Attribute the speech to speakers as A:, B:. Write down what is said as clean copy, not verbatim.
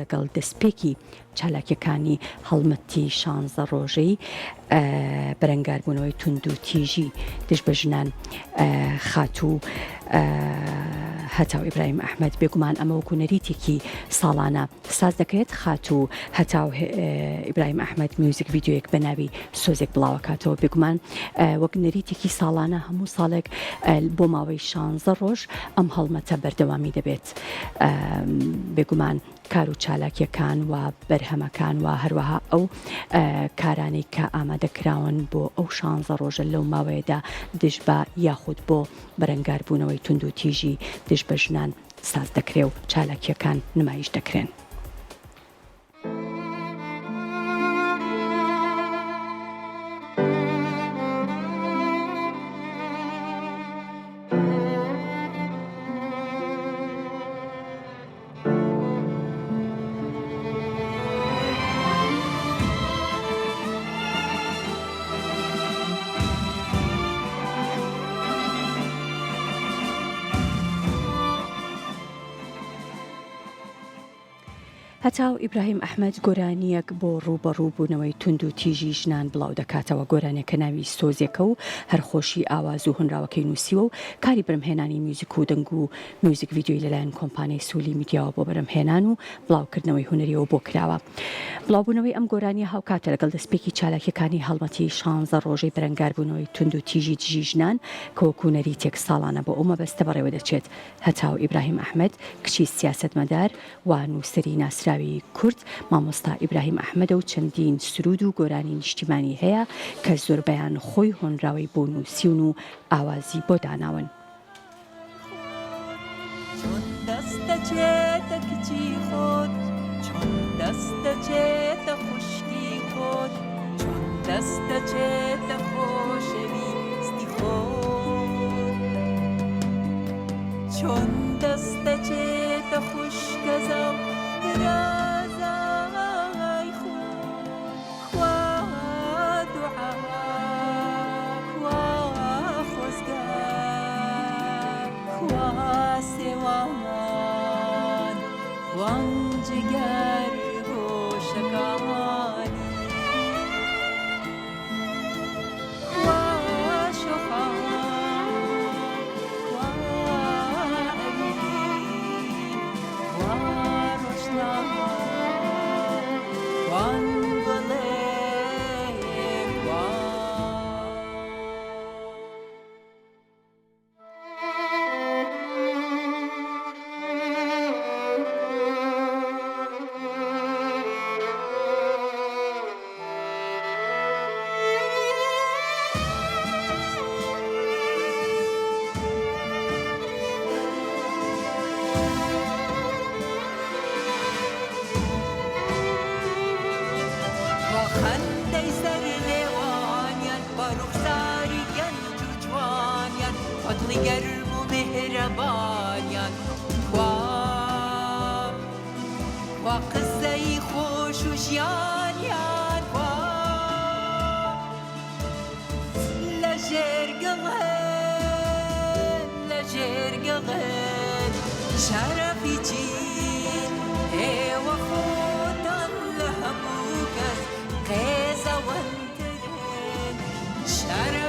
A: لەگەڵ دەستپێکی چالاکیەکانی هەڵمەتی 16 ڕۆژەی بەرەنگاربوونەوەی تونند و تیژی دژ بە ژنان خاتوو هەتاو ئیبراهیم ئەحمەد بێگومان ئەمە وەکو نەریتێکی ساڵانە ساز دەکرێت خاتوو هەتاو ئیبراهیم ئەحمەد میوزیک ڤیدیۆیەک بە ناوی سۆزێک بڵاوکاتەوە بێگومان وەک نەریتێکی ساڵانە هەموو ساڵێک بۆ ماوەی 16 ڕۆژ ئەم هەڵمەتە بەردەوامی دەبێت بێگومان کار و چالاکیەکان و بەرهەمەکان و هەروەها ئەو کارانەی کە ئامادەکراون بۆ ئەو 16 ڕۆژە لەو ماوەیەدا دژ بە یاخود بۆ بەرەنگاربوونەوەی تونند و تیژی دژ بە ژنان ساز دەکرێ و چالاکیەکان نمایش دەکرێن. هەتاو ئیبراهیم ئەحمەد گۆرانیەک بۆ ڕوبەڕووبوونەوەی تونند و تیژی ژنان بڵاو دەکاتەوە گۆرانێکە ناوی سۆزێکە و هەرخۆشی ئاواز و هەنراوەکەی نووسیوە و کاری بەرهەمهێنانی میوزیک و دەنگ و میوزیک ڤیدیۆی لەلایەن کۆمپانیای سوولی میدیاوە بۆ بەرهەمهێنان و بڵاوکردنەوەی هونەریەوە بۆ کراوە. بڵاوبوونەوەی ئەم گۆرانیە هاوکاتە لەگەڵ دەستپێکی چالاکیەکانی هەڵمەتی 16 ڕۆژەی بەرەنگاربوونەوەی تونند و تیژی دژی ژنان کە وەکو نەریتێک ساڵانە بۆ ئەو مەبەستە بەڕێوە دەچێت. هەتاو ئیبراهیم ئەحمەد کچی سیاسەتمەدار و نووسەری ناسراوی کورد مامۆستا ئیبراهیم ئەحمەدە و چەندین سرود و گۆرانی نیشتیمانی هەیە کە زۆربەیان خۆی هۆنراوی بۆ نووسیون و ئاوازی بۆ داناون.
B: چۆن دەستەچێتە کچی خۆت، چۆن دەستەچێتە خوشکی خۆت، چۆن دەستەچێتە خۆشەویستی خۆت، چۆن دەستەچێتە خوشکەزە و رازای خۆت، خوا دوعا خوا خۆزگار خوا سێوان وانجگەر گۆشەکانی خوا شۆخان خوا ئەمین خوا ڕۆژنامە وان بڵێ خوا خەندەی سەر لێوانیان بە ڕوخساری گەنج و جوانیان فەدڵی گەرم و مهرەبانیان خوا قسەی خۆش و ژیانیان خوا لە ژێرگەڵێن شەرەفی چین ئێوە خۆتان لە هەموو کەس قێزەوەندترن شەرەف